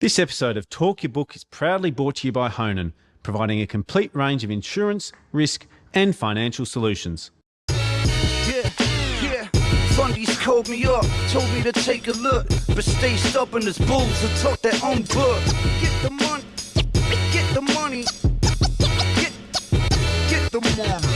This episode of Talk Your Book is proudly brought to you by Honan, providing a complete range of insurance, risk and financial solutions. Fundies called me up, told me to take a look, but stay stubborn as bulls and talk their own book. Get the money, get the money, get the money.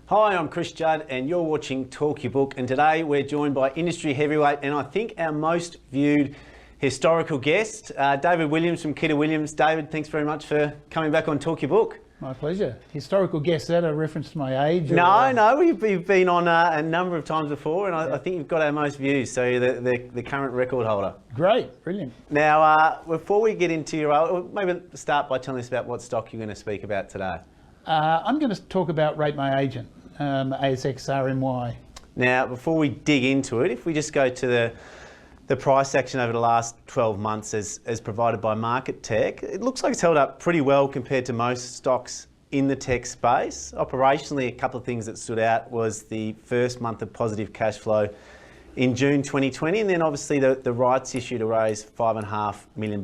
Hi, I'm Chris Judd and you're watching Talk Your Book, and today we're joined by industry heavyweight and I think our most viewed historical guest, David Williams from TYB Williams. David, thanks very much for coming back on Talk Your Book. My pleasure. Historical guest, is that a reference to my age? No, we've been on a number of times before, and I think you've got our most views, so you're the current record holder. Great, brilliant. Now, before we get into your, maybe start by telling us about what stock you're going to speak about today. I'm going to talk about Rate My Agent, ASX RMY. Now, before we dig into it, if we just go to the price action over the last 12 months as provided by Market Tech, it looks like it's held up pretty well compared to most stocks in the tech space. Operationally, a couple of things that stood out was the first month of positive cash flow in June 2020, and then obviously the rights issue to raise $5.5 million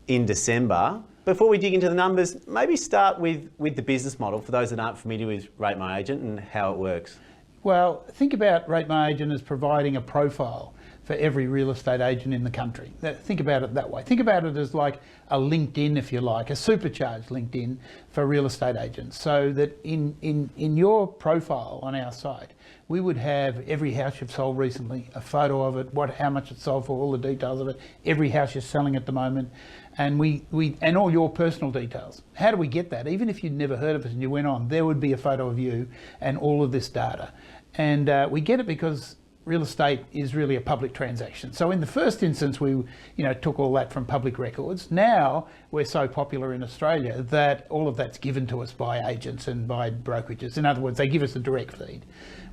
in December. Before we dig into the numbers, maybe start with the business model for those that aren't familiar with Rate My Agent and how it works. Well, think about Rate My Agent as providing a profile for every real estate agent in the country. Think about it that way. Think about it as like a LinkedIn, if you like, a supercharged LinkedIn for real estate agents, so that in your profile on our site, we would have every house you've sold recently, a photo of it, how much it sold for, all the details of it, every house you're selling at the moment, and and all your personal details. How do we get that? Even if you'd never heard of us and you went on, there would be a photo of you and all of this data. And we get it because real estate is really a public transaction. So in the first instance, we took all that from public records. Now we're so popular in Australia that all of that's given to us by agents and by brokerages. In other words, they give us a direct feed.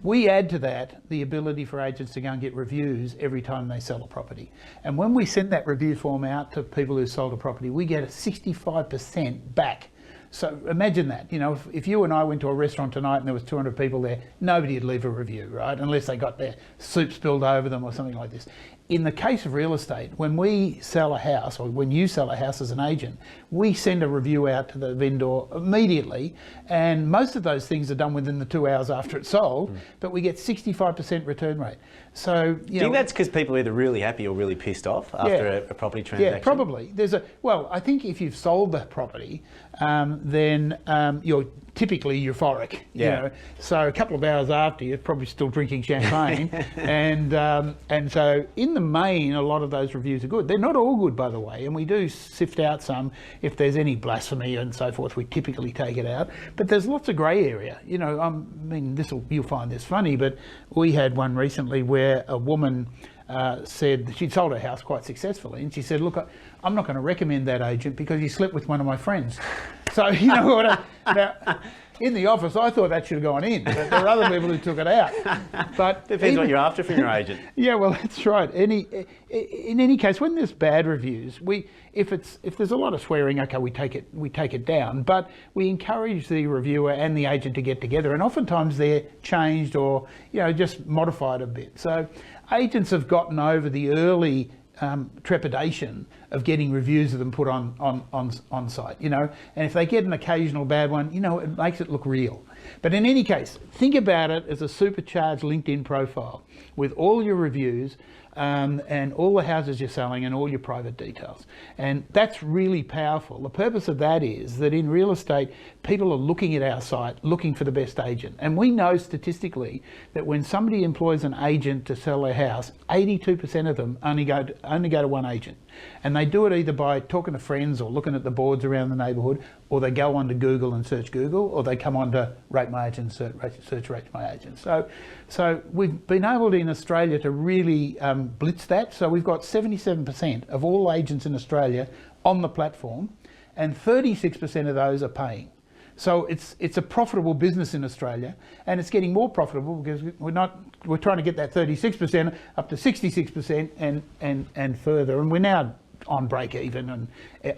We add to that the ability for agents to go and get reviews every time they sell a property. And when we send that review form out to people who sold a property, we get a 65% back. So imagine that, if you and I went to a restaurant tonight and there was 200 people there, nobody would leave a review, right? Unless they got their soup spilled over them or something like this. In the case of real estate, when we sell a house, or when you sell a house as an agent, we send a review out to the vendor immediately, and most of those things are done within the 2 hours after it's sold, but we get 65% return rate. So, Do you think that's because people are either really happy or really pissed off after a property transaction? Yeah, probably. I think if you've sold the property, then you're typically euphoric. So a couple of hours after, you're probably still drinking champagne, and so in the main, a lot of those reviews are good. They're not all good, by the way, and we do sift out some. If there's any blasphemy and so forth, we typically take it out. But there's lots of grey area. You'll find this funny, but we had one recently where a woman said she'd sold her house quite successfully, and she said, "Look, I'm not going to recommend that agent because he slept with one of my friends." So now, in the office, I thought that should have gone in, but there are other people who took it out. But depends what you're after from your agent. Yeah, well, that's right. In any case, when there's bad reviews, if there's a lot of swearing, okay, we take it down. But we encourage the reviewer and the agent to get together, and oftentimes they're changed or just modified a bit. So agents have gotten over the early trepidation of getting reviews of them put on site, and if they get an occasional bad one, it makes it look real. But in any case, think about it as a supercharged LinkedIn profile with all your reviews and all the houses you're selling and all your private details. And that's really powerful. The purpose of that is that in real estate, people are looking at our site, looking for the best agent. And we know statistically that when somebody employs an agent to sell their house, 82% of them only go to one agent. And they do it either by talking to friends or looking at the boards around the neighbourhood, or they go onto Google and search Google, or they come onto Rate My Agent, search Rate My Agent. So we've been able to, in Australia, to really blitz that. So we've got 77% of all agents in Australia on the platform, and 36% of those are paying. So it's a profitable business in Australia, and it's getting more profitable because we're trying to get that 36% up to 66% and further, and we're now on break even, and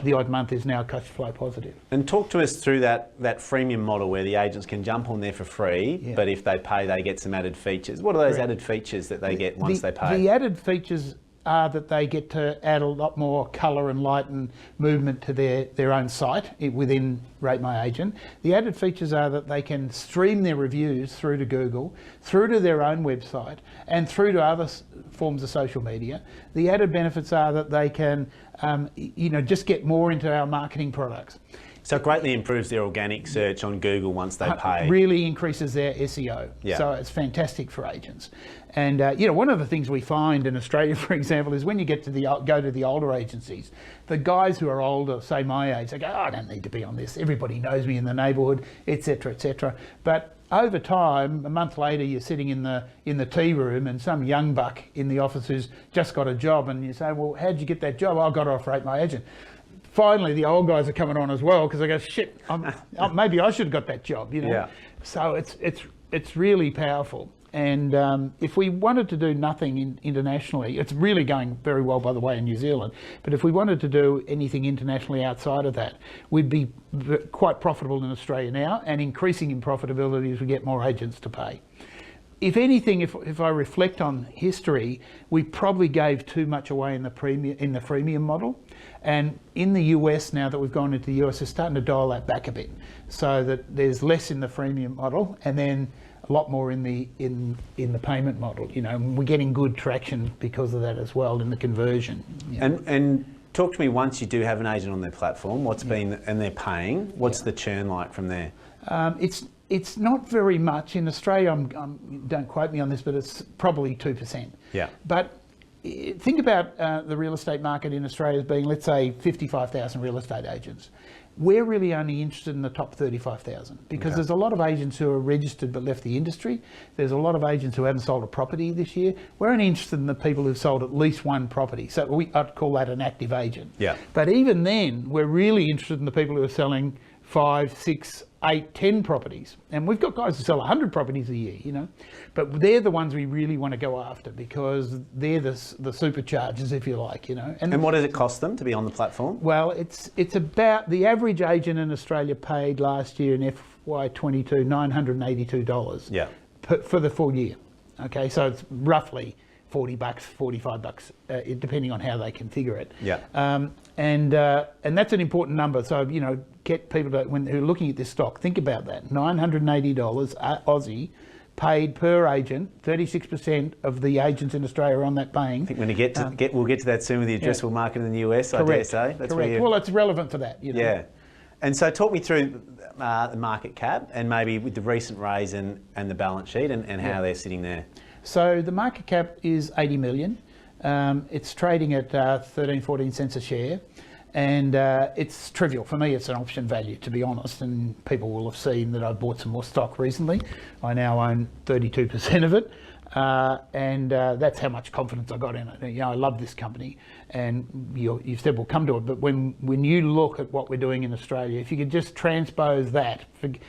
the odd month is now cash flow positive. And talk to us through that freemium model where the agents can jump on there for free, but if they pay, they get some added features. What are those added features that they get once they pay? The added features are that they get to add a lot more colour and light and movement to their own site within Rate My Agent. The added features are that they can stream their reviews through to Google, through to their own website, and through to other forms of social media. The added benefits are that they can, just get more into our marketing products. So it greatly improves their organic search on Google once they pay. Really increases their SEO. Yeah. So it's fantastic for agents. And one of the things we find in Australia, for example, is when you get to go to the older agencies, the guys who are older, say my age, they go, I don't need to be on this. Everybody knows me in the neighbourhood, etc., etc. But over time, a month later, you're sitting in the tea room, and some young buck in the office who's just got a job, and you say, well, how'd you get that job? I got it off Rate My Agent. Finally, the old guys are coming on as well, because they go, shit, maybe I should have got that job, Yeah. So it's really powerful. And if we wanted to do nothing internationally, it's really going very well, by the way, in New Zealand. But if we wanted to do anything internationally outside of that, we'd be quite profitable in Australia now, and increasing in profitability as we get more agents to pay. If anything, if I reflect on history, we probably gave too much away in the freemium model. And in the US, now that we've gone into the US, we're starting to dial that back a bit, so that there's less in the freemium model and then a lot more in the payment model. We're getting good traction because of that as well in the conversion. And talk to me, once you do have an agent on their platform, and they're paying, what's the churn like from there? It's not very much. In Australia, don't quote me on this, but it's probably 2%. Yeah. But think about the real estate market in Australia as being, let's say, 55,000 real estate agents. We're really only interested in the top 35,000 because there's a lot of agents who are registered but left the industry. There's a lot of agents who haven't sold a property this year. We're only interested in the people who've sold at least one property. So I'd call that an active agent. Yeah. But even then, we're really interested in the people who are selling 5, 6, 8, 10 properties. And we've got guys who sell 100 properties a year, But they're the ones we really want to go after because they're the superchargers, if you like, And what does it cost them to be on the platform? Well, it's about, the average agent in Australia paid last year in FY22 $982 for the full year. Okay, so it's roughly $40, $45, depending on how they configure it. Yeah. And that's an important number. So get people who are looking at this stock, think about that. $980 Aussie paid per agent. 36% of the agents in Australia are on that paying. I think when we'll get to that soon with the addressable market in the US. Correct. I dare say. That's correct. Well, it's relevant for that. Yeah. And so talk me through the market cap and maybe with the recent raise and the balance sheet and how they're sitting there. So the market cap is 80 million. It's trading at 14 cents a share. And it's trivial. For me, it's an option value, to be honest. And people will have seen that I've bought some more stock recently. I now own 32% of it. And that's how much confidence I got in it. I love this company. And you said we'll come to it. But when you look at what we're doing in Australia, if you could just transpose that,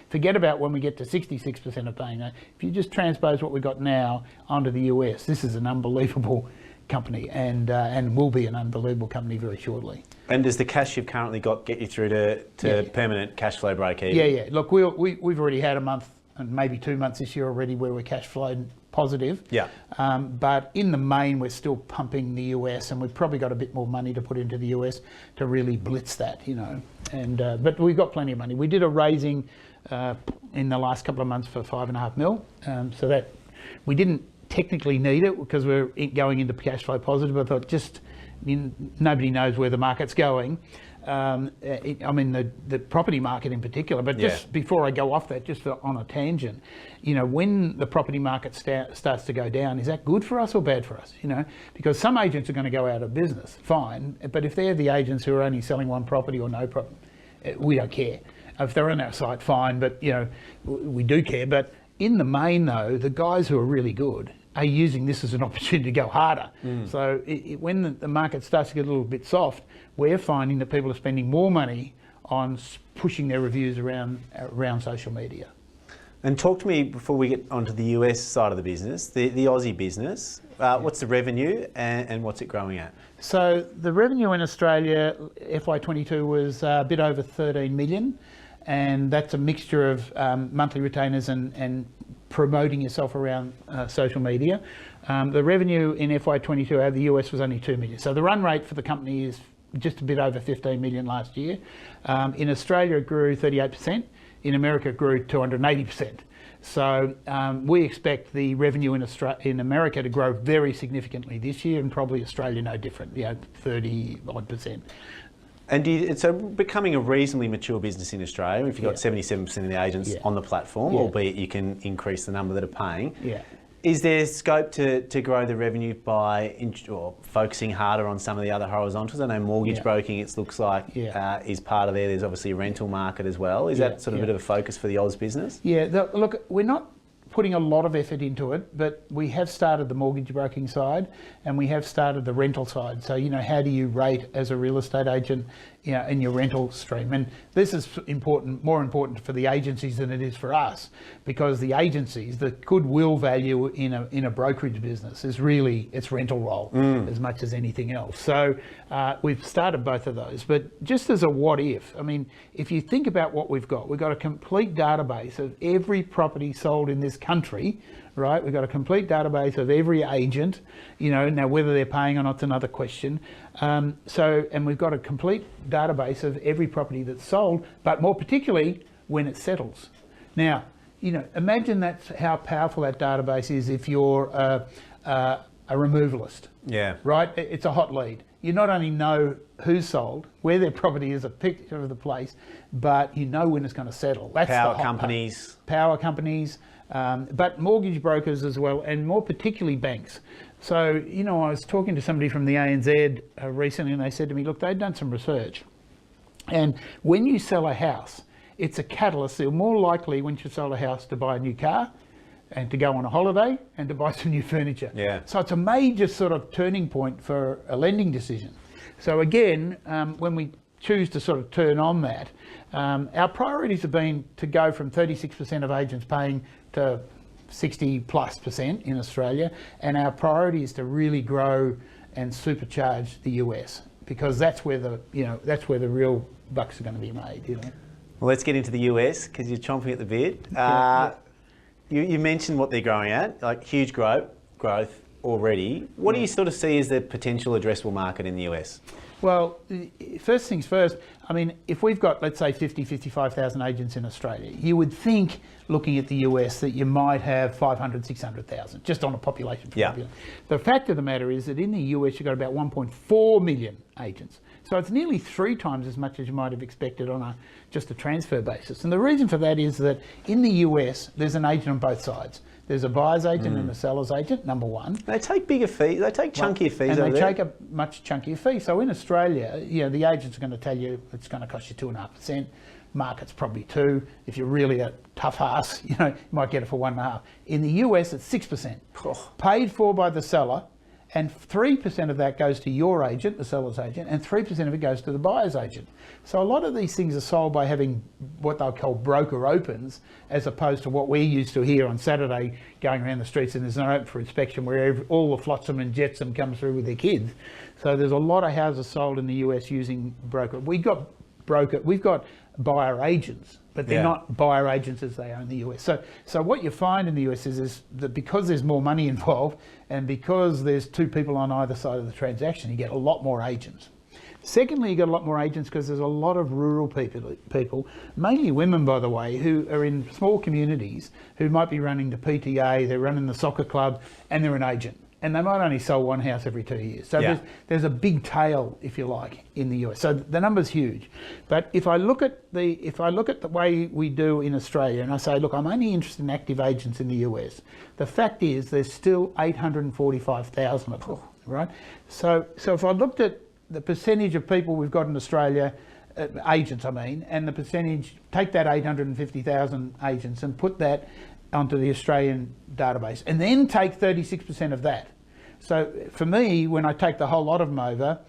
forget about when we get to 66% of paying. If you just transpose what we've got now onto the US, this is an unbelievable company and will be an unbelievable company very shortly. And does the cash you've currently got get you through to permanent cash flow break even? Yeah. Look, we've already had a month and maybe 2 months this year already where we're cash flow positive. Yeah. But in the main, we're still pumping the US, and we've probably got a bit more money to put into the US to really blitz that, And but we've got plenty of money. We did a raising in the last couple of months for 5.5 mil, so that we didn't technically need it because we're going into cash flow positive. I thought nobody knows where the market's going. The property market in particular, but just before I go off that, just on a tangent, when the property market starts to go down, is that good for us or bad for us? Because some agents are going to go out of business, fine, but if they're the agents who are only selling one property or no property, we don't care. If they're on our site, fine, but we do care. But in the main, though, the guys who are really good are using this as an opportunity to go harder. So when the market starts to get a little bit soft, we're finding that people are spending more money on pushing their reviews around social media. And talk to me before we get onto the US side of the business, the Aussie business. What's the revenue and what's it growing at? So the revenue in Australia, FY22 was a bit over 13 million. And that's a mixture of monthly retainers and promoting yourself around social media. The revenue in FY22 out of the US was only 2 million. So the run rate for the company is just a bit over 15 million last year. In Australia, it grew 38%. In America, it grew 280%. So we expect the revenue in America to grow very significantly this year, and probably Australia no different, 30-odd%. And it's becoming a reasonably mature business in Australia. If you've got 77% of the agents on the platform, albeit you can increase the number that are paying. Is there scope to grow the revenue by focusing harder on some of the other horizontals? I know mortgage broking, it looks like, is part of there. There's obviously a rental market as well. Is that sort of a bit of a focus for the Oz business? Yeah, look, we're not putting a lot of effort into it, but we have started the mortgage broking side and we have started the rental side. So, how do you rate as a real estate agent in your rental stream? And this is more important for the agencies than it is for us, because the agencies, the goodwill value in a brokerage business is really its rental role as much as anything else. So we've started both of those. But just as a what if, if you think about what we've got a complete database of every property sold in this country, right? We've got a complete database of every agent, now whether they're paying or not is another question. And we've got a complete database of every property that's sold, but more particularly when it settles. Now, imagine that's how powerful that database is if you're a removalist. Yeah. Right? It's a hot lead. You not only know who's sold, where their property is, a picture of the place, but you know when it's going to settle. That's power companies. Power companies. But mortgage brokers as well, and more particularly banks. So, I was talking to somebody from the ANZ recently, and they said to me, look, they'd done some research. And when you sell a house, it's a catalyst. You're more likely, when you sell a house, to buy a new car and to go on a holiday and to buy some new furniture. Yeah. So it's a major sort of turning point for a lending decision. So again, when we choose to sort of turn on that, our priorities have been to go from 36% of agents paying to 60+% in Australia, and our priority is to really grow and supercharge the US, because that's where the real bucks are going to be made. Well, let's get into the US, because you're chomping at the bit. You mentioned what they're growing at, like huge growth already. What do you sort of see as the potential addressable market in the US? Well, first things first, if we've got, let's say, 55,000 agents in Australia, you would think, looking at the US, that you might have 500, 600,000, just on a population. Yeah. The fact of the matter is that in the US, you've got about 1.4 million agents. So it's nearly 3 times as much as you might have expected on just a transfer basis. And the reason for that is that in the US, there's an agent on both sides. There's a buyer's agent and a seller's agent, number one. They take bigger fees, they take chunkier fees over there. And they take a much chunkier fee. So in Australia, the agents are going to tell you it's going to cost you 2.5%. Market's probably 2%. If you're really a tough ass, you might get it for 1.5%. In the US, it's 6%. Paid for by the seller, and 3% of that goes to your agent, the seller's agent, and 3% of it goes to the buyer's agent. So a lot of these things are sold by having what they'll call broker opens, as opposed to what we used to hear on Saturday, going around the streets and there's an open for inspection where all the flotsam and jetsam come through with their kids. So there's a lot of houses sold in the US using broker. We've got buyer agents, but they're not buyer agents as they are in the US. So what you find in the US is that because there's more money involved and because there's 2 people on either side of the transaction, you get a lot more agents. Secondly, you get a lot more agents because there's a lot of rural people, mainly women, by the way, who are in small communities, who might be running the PTA, they're running the soccer club, and they're an agent. And they might only sell one house every 2 years. So there's a big tail, if you like, in the US. So the number's huge. But if I look at the way we do in Australia, and I say, look, I'm only interested in active agents in the US, the fact is there's still 845,000 of them, right? So if I looked at the percentage of people we've got in Australia, agents and the percentage, take that 850,000 agents and put that onto the Australian database, and then take 36% of that. So for me, when I take the whole lot of them over,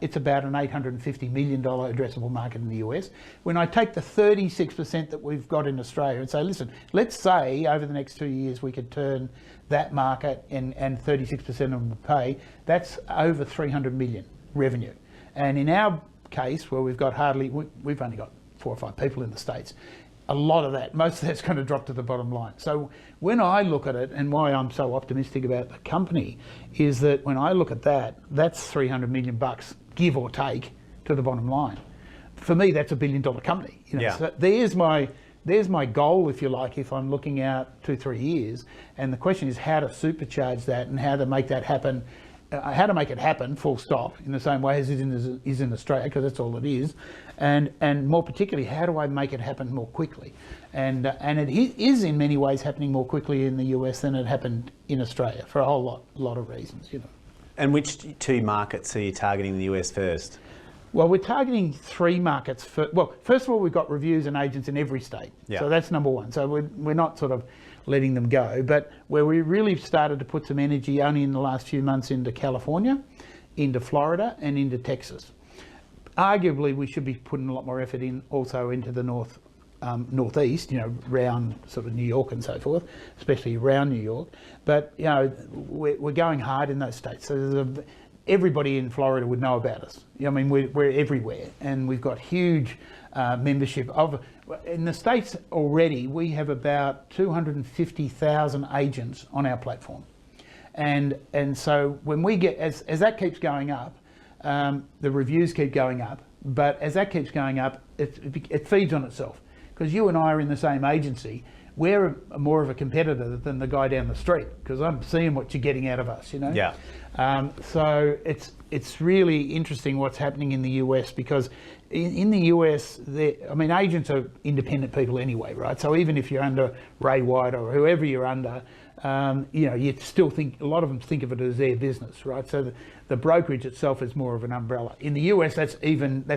it's about an $850 million addressable market in the US. When I take the 36% that we've got in Australia and say, listen, let's say over the next 2 years we could turn that market and 36% of them would pay, that's over 300 million revenue. And in our case, where we've only got 4 or 5 people in the States, a lot of that, most of that's going to drop to the bottom line. So when I look at it, and why I'm so optimistic about the company, is that when I look at that, that's $300 million, give or take, to the bottom line. For me, that's $1 billion company. You know? Yeah. So there's my goal, if you like, if I'm looking out 2-3 years. And the question is how to supercharge that and how to make that happen. How to make it happen, full stop, in the same way as it is in Australia, because that's all it is, and more particularly, how do I make it happen more quickly? And it is in many ways happening more quickly in the US than it happened in Australia for a whole lot of reasons, you know. And which 2 markets are you targeting in the US first? Well, we're targeting 3 markets. First of all, we've got reviews and agents in every state, so that's number one. So we're not sort of letting them go, but where we really started to put some energy only in the last few months into California, into Florida, and into Texas. Arguably, we should be putting a lot more effort in also into the northeast, you know, around sort of New York and so forth, especially around New York. But you know, we're going hard in those states. So everybody in Florida would know about us. I mean, we're everywhere, and we've got huge membership in the States already. We have about 250,000 agents on our platform, and so when we get as that keeps going up, the reviews keep going up. But as that keeps going up, it feeds on itself, because you and I are in the same agency. We're more of a competitor than the guy down the street, because I'm seeing what you're getting out of us, you know. Yeah. So it's really interesting what's happening in the US, because in the US, I mean, agents are independent people anyway, right? So even if you're under Ray White or whoever you're under, you know, you still think, a lot of them think of it as their business, right? So the brokerage itself is more of an umbrella. In the US, that's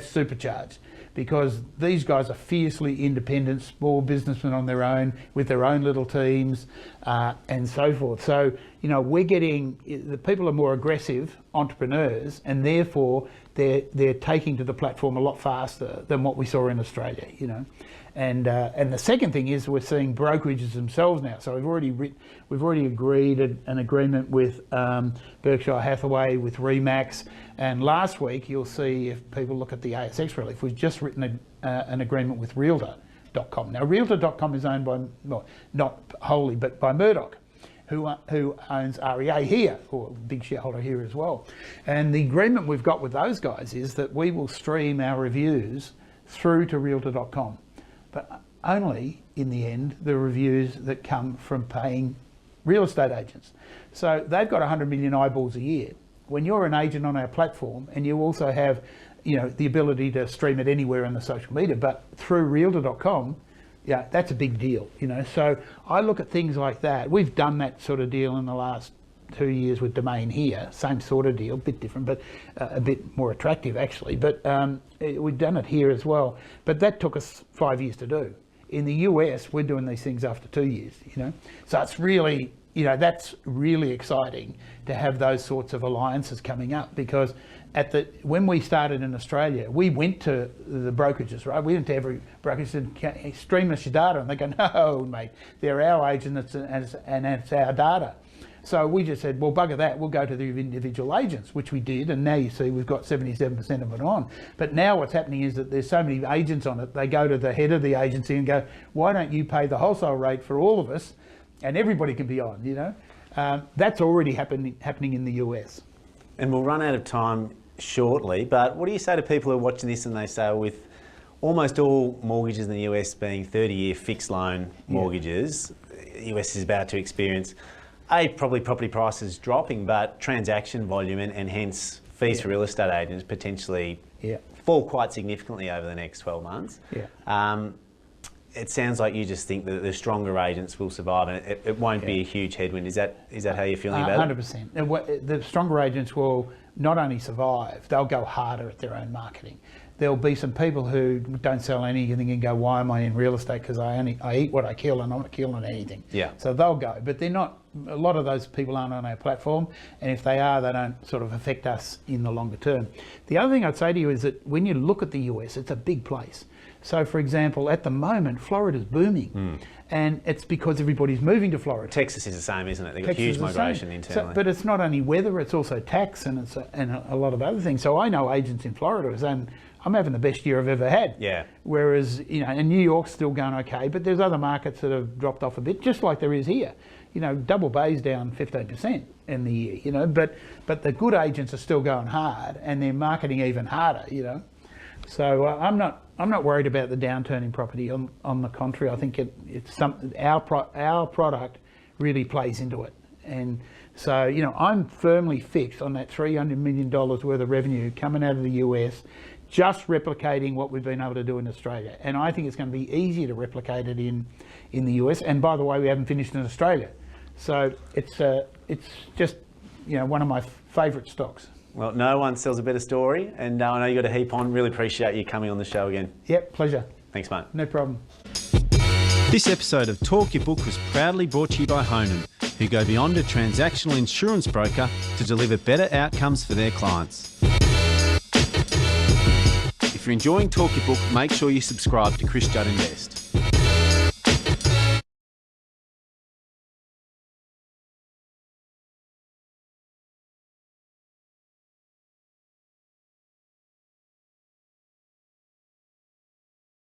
supercharged, because these guys are fiercely independent, small businessmen on their own, with their own little teams, and so forth. So, you know, the people are more aggressive entrepreneurs, and therefore they're taking to the platform a lot faster than what we saw in Australia, you know. And the second thing is we're seeing brokerages themselves now. So we've already agreed an agreement with Berkshire Hathaway, with Remax, and last week you'll see, if people look at the ASX relief, we've just written an agreement with Realtor.com. Now Realtor.com is owned by, well, not wholly, but by Murdoch, who owns REA here, or a big shareholder here as well. And the agreement we've got with those guys is that we will stream our reviews through to Realtor.com, but only in the end the reviews that come from paying real estate agents. So they've got 100 million eyeballs a year. When you're an agent on our platform, and you also have, you know, the ability to stream it anywhere in the social media, but through Realtor.com, yeah, that's a big deal, you know. So I look at things like that. We've done that sort of deal in the last 2 years with Domain here, same sort of deal, a bit different, but a bit more attractive actually. But we've done it here as well. But that took us 5 years to do. In the US, we're doing these things after 2 years, you know. So it's really, you know, that's really exciting to have those sorts of alliances coming up, because when we started in Australia, we went to the brokerages, right? We went to every brokerage and said, stream us your data. And they go, no, mate, they're our agents and it's our data. So we just said, well, bugger that, we'll go to the individual agents, which we did. And now you see we've got 77% of it on. But now what's happening is that there's so many agents on it, they go to the head of the agency and go, why don't you pay the wholesale rate for all of us and everybody can be on, you know? That's already happening in the US. And we'll run out of time shortly, but what do you say to people who are watching this and they say, with almost all mortgages in the US being 30-year fixed loan mortgages, US is about to experience, probably property prices dropping, but transaction volume and hence fees for real estate agents potentially fall quite significantly over the next 12 months. It sounds like you just think that the stronger agents will survive, and it won't be a huge headwind. Is that how you're feeling about it? 100%. The stronger agents will not only survive, they'll go harder at their own marketing. There'll be some people who don't sell anything and go, why am I in real estate? Because I eat what I kill and I'm not killing anything. Yeah. So they'll go, but they're not a lot of those people aren't on our platform, and if they are, they don't sort of affect us in the longer term. The other thing I'd say to you is that when you look at the US, it's a big place. So, for example, at the moment, Florida's booming, and it's because everybody's moving to Florida. Texas is the same, isn't it? They've got Texas huge is the migration same. internally. But it's not only weather; it's also tax, and a lot of other things. So I know agents in Florida saying, "I'm having the best year I've ever had." Yeah. Whereas, you know, and New York's still going okay, but there's other markets that have dropped off a bit, just like there is here. You know, Double Bay's down 15% in the year. You know, but the good agents are still going hard, and they're marketing even harder. You know, so I'm not worried about the downturn in property. On the contrary, I think it's our product really plays into it, and so, you know, I'm firmly fixed on that $300 million worth of revenue coming out of the US, just replicating what we've been able to do in Australia. And I think it's going to be easier to replicate it in the US. And by the way, we haven't finished in Australia, so it's just, you know, one of my favourite stocks. Well, no one sells a better story, and I know you got a heap on. Really appreciate you coming on the show again. Yep, pleasure. Thanks, mate. No problem. This episode of Talk Your Book was proudly brought to you by Honan, who go beyond a transactional insurance broker to deliver better outcomes for their clients. If you're enjoying Talk Your Book, make sure you subscribe to Chris Judd Invest.